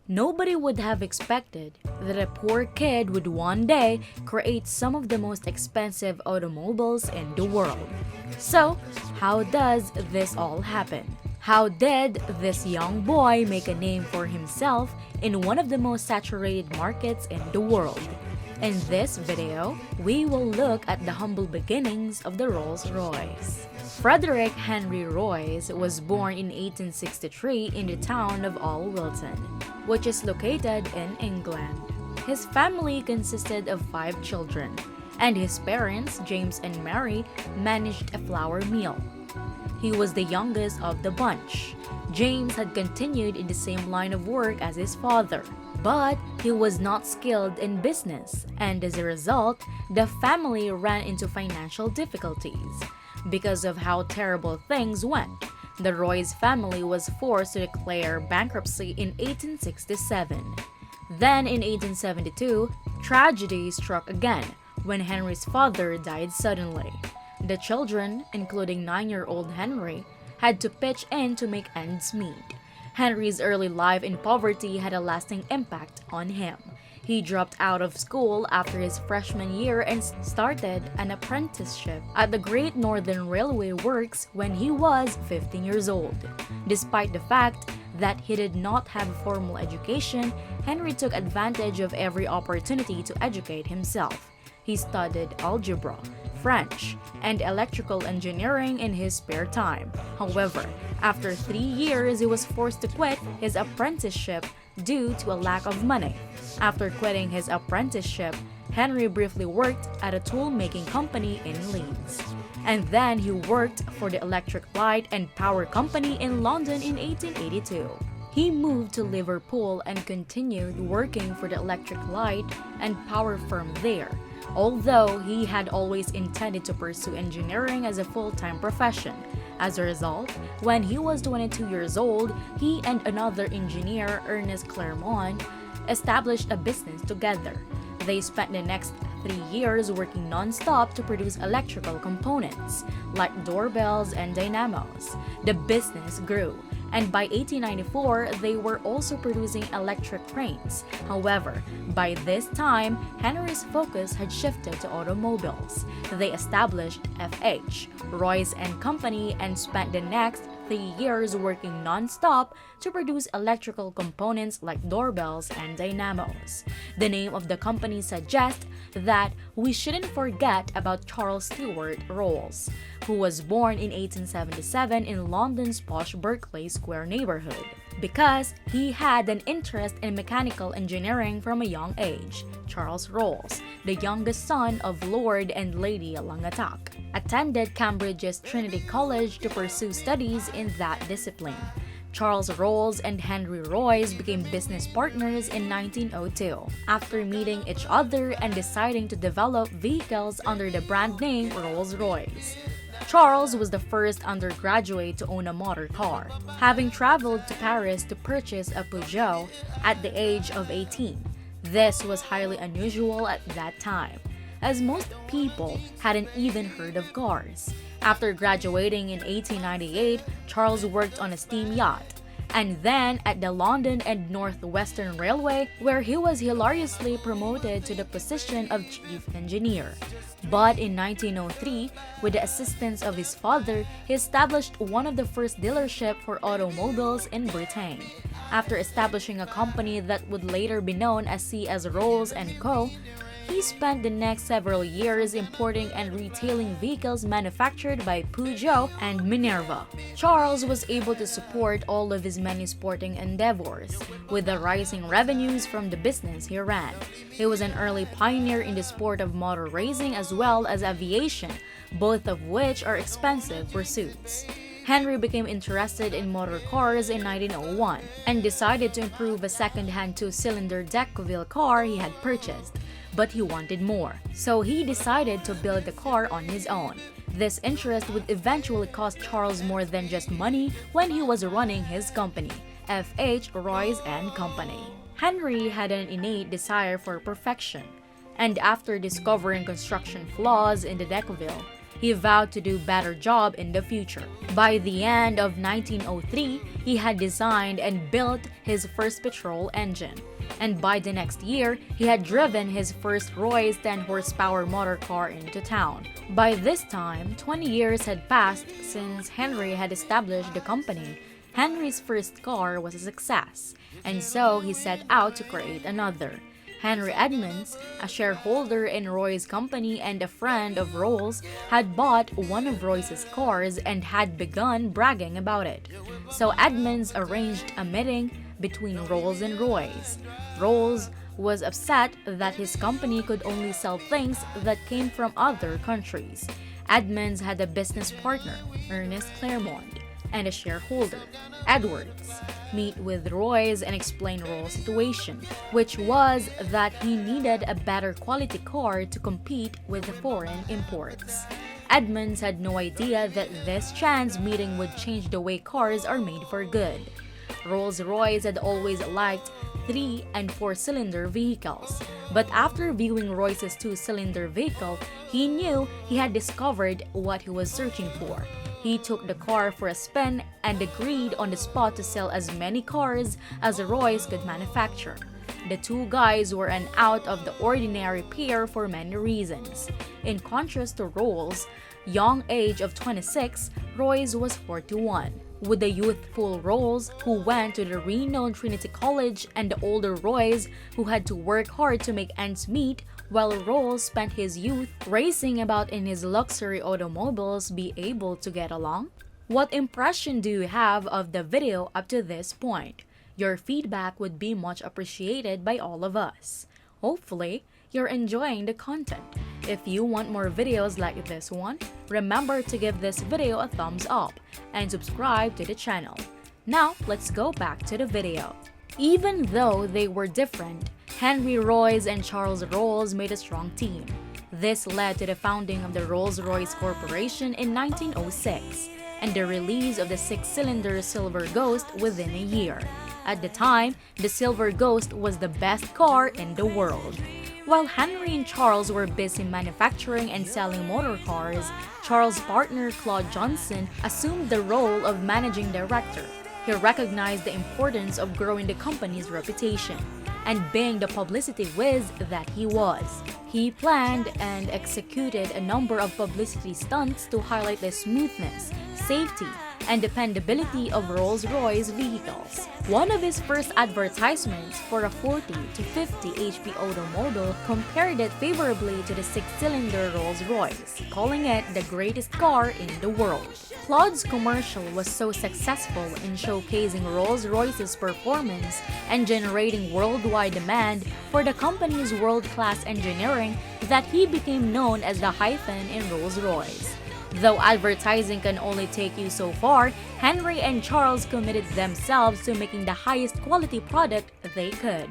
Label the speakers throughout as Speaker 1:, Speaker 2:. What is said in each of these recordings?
Speaker 1: Nobody would have expected that a poor kid would one day create some of the most expensive automobiles in the world. So, how does this all happen? How did this young boy make a name for himself in one of the most saturated markets in the world? In this video, we will look at the humble beginnings of the Rolls Royce. Frederick Henry Royce was born in 1863 in the town of Wilton, which is located in England. His family consisted of 5 children, and his parents, James and Mary, managed a flour mill. He was the youngest of the bunch. James had continued in the same line of work as his father, but he was not skilled in business, and as a result, the family ran into financial difficulties. Because of how terrible things went, the Royce family was forced to declare bankruptcy in 1867. Then in 1872, tragedy struck again when Henry's father died suddenly. The children, including 9-year-old Henry, had to pitch in to make ends meet. Henry's early life in poverty had a lasting impact on him. He dropped out of school after his freshman year and started an apprenticeship at the Great Northern Railway Works when he was 15 years old. Despite the fact that he did not have a formal education, Henry took advantage of every opportunity to educate himself. He studied algebra, French, and electrical engineering in his spare time. However, after 3 years, he was forced to quit his apprenticeship due to a lack of money. After quitting his apprenticeship, Henry briefly worked at a tool-making company in Leeds. And then he worked for the Electric Light and Power Company in London in 1882. He moved to Liverpool and continued working for the Electric Light and Power firm there, although he had always intended to pursue engineering as a full-time profession. As a result, when he was 22 years old, he and another engineer, Ernest Clermont, established a business together. They spent the next 3 years working non-stop to produce electrical components, like doorbells and dynamos. The business grew, and by 1894, they were also producing electric cranes. However, by this time, Henry's focus had shifted to automobiles. They established FH, Royce and Company, and spent the next 3 years working non-stop to produce electrical components like doorbells and dynamos. The name of the company suggests that we shouldn't forget about Charles Stewart Rolls, who was born in 1877 in London's posh Berkeley Square neighborhood, because he had an interest in mechanical engineering from a young age. Charles Rolls, the youngest son of Lord and Lady Langatak, attended Cambridge's Trinity College to pursue studies in that discipline. Charles Rolls and Henry Royce became business partners in 1902 after meeting each other and deciding to develop vehicles under the brand name Rolls Royce. Charles was the first undergraduate to own a motor car, having traveled to Paris to purchase a Peugeot at the age of 18. This was highly unusual at that time, as most people hadn't even heard of cars. After graduating in 1898, Charles worked on a steam yacht, and then at the London and North Western Railway, where he was hilariously promoted to the position of chief engineer. But in 1903, with the assistance of his father, he established one of the first dealerships for automobiles in Britain. After establishing a company that would later be known as C.S. Rolls & Co., he spent the next several years importing and retailing vehicles manufactured by Peugeot and Minerva. Charles was able to support all of his many sporting endeavors with the rising revenues from the business he ran. He was an early pioneer in the sport of motor racing as well as aviation, both of which are expensive pursuits. Henry became interested in motor cars in 1901 and decided to improve a second-hand 2-cylinder Decauville car he had purchased. But he wanted more, so he decided to build the car on his own. This interest would eventually cost Charles more than just money when he was running his company, F.H. Royce and Company. Henry had an innate desire for perfection, and after discovering construction flaws in the Decauville, He vowed to do a better job in the future. By the end of 1903, he had designed and built his first petrol engine. And by the next year, he had driven his first Royce 10-horsepower motor car into town. By this time, 20 years had passed since Henry had established the company. Henry's first car was a success, and so he set out to create another. Henry Edmunds, a shareholder in Roy's company and a friend of Rolls, had bought one of Royce's cars and had begun bragging about it. So Edmunds arranged a meeting between Rolls and Royce. Rolls was upset that his company could only sell things that came from other countries. Edmunds had a business partner, Ernest Claremont, and a shareholder, Edwards, meet with Royce and explain Rolls' situation, which was that he needed a better quality car to compete with the foreign imports. Edmunds had no idea that this chance meeting would change the way cars are made for good. Rolls-Royce had always liked 3- and 4-cylinder vehicles, but after viewing Royce's 2-cylinder vehicle, he knew he had discovered what he was searching for. He took the car for a spin and agreed on the spot to sell as many cars as Royce could manufacture. The two guys were an out-of-the-ordinary pair for many reasons. In contrast to Rolls' young age of 26, Royce was 41. With the youthful Rolls, who went to the renowned Trinity College, and the older Royce, who had to work hard to make ends meet, while Rolls spent his youth racing about in his luxury automobiles, be able to get along? What impression do you have of the video up to this point? Your feedback would be much appreciated by all of us. Hopefully, you're enjoying the content. If you want more videos like this one, remember to give this video a thumbs up and subscribe to the channel. Now, let's go back to the video. Even though they were different, Henry Royce and Charles Rolls made a strong team. This led to the founding of the Rolls-Royce Corporation in 1906 and the release of the 6-cylinder Silver Ghost within a year. At the time, the Silver Ghost was the best car in the world. While Henry and Charles were busy manufacturing and selling motor cars, Charles' partner Claude Johnson assumed the role of managing director. He recognized the importance of growing the company's reputation, and being the publicity whiz that he was, he planned and executed a number of publicity stunts to highlight the smoothness, safety, and dependability of Rolls-Royce vehicles. One of his first advertisements for a 40 to 50 HP automobile compared it favorably to the 6-cylinder Rolls-Royce, calling it the greatest car in the world. Claude's commercial was so successful in showcasing Rolls-Royce's performance and generating worldwide demand for the company's world-class engineering that he became known as the hyphen in Rolls-Royce. Though advertising can only take you so far, Henry and Charles committed themselves to making the highest quality product they could.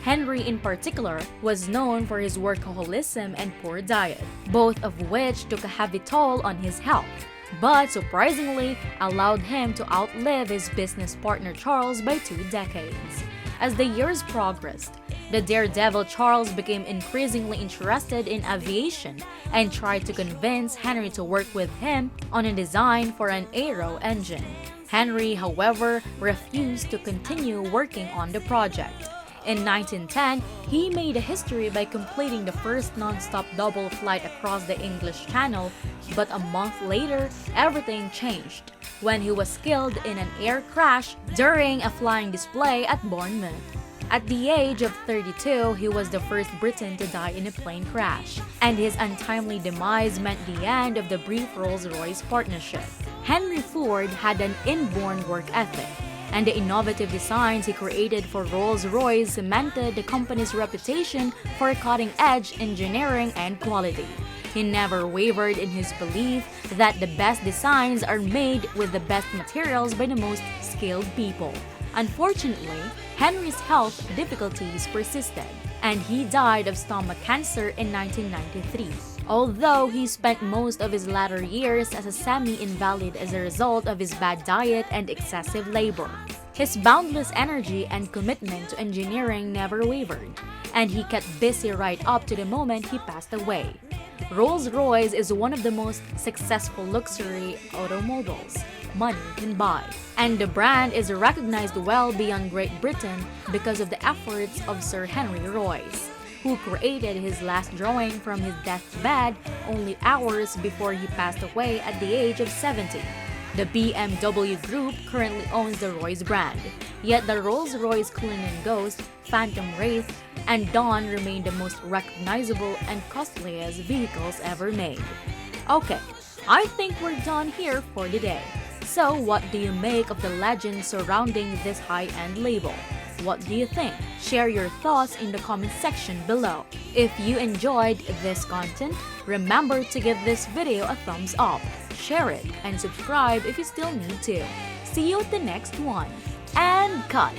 Speaker 1: Henry in particular was known for his workaholism and poor diet, both of which took a heavy toll on his health, but surprisingly allowed him to outlive his business partner Charles by 2 decades. As the years progressed, the daredevil Charles became increasingly interested in aviation and tried to convince Henry to work with him on a design for an aero engine. Henry, however, refused to continue working on the project. In 1910, he made a history by completing the first non-stop double flight across the English Channel, but a month later, everything changed when he was killed in an air crash during a flying display at Bournemouth. At the age of 32, he was the first Briton to die in a plane crash, and his untimely demise meant the end of the brief Rolls-Royce partnership. Henry Ford had an inborn work ethic, and the innovative designs he created for Rolls-Royce cemented the company's reputation for cutting-edge engineering and quality. He never wavered in his belief that the best designs are made with the best materials by the most skilled people. Unfortunately, Henry's health difficulties persisted, and he died of stomach cancer in 1993. Although he spent most of his latter years as a semi-invalid as a result of his bad diet and excessive labor, his boundless energy and commitment to engineering never wavered, and he kept busy right up to the moment he passed away. Rolls Royce is one of the most successful luxury automobiles money can buy. And the brand is recognized well beyond Great Britain because of the efforts of Sir Henry Royce, who created his last drawing from his deathbed only hours before he passed away at the age of 70. The BMW Group currently owns the Royce brand, yet the Rolls-Royce Cullinan Ghost, Phantom Wraith, and Dawn remain the most recognizable and costliest vehicles ever made. Okay, I think we're done here for today. So what do you make of the legend surrounding this high-end label? What do you think? Share your thoughts in the comment section below. If you enjoyed this content, remember to give this video a thumbs up, share it, and subscribe if you still need to. See you at the next one. And cut!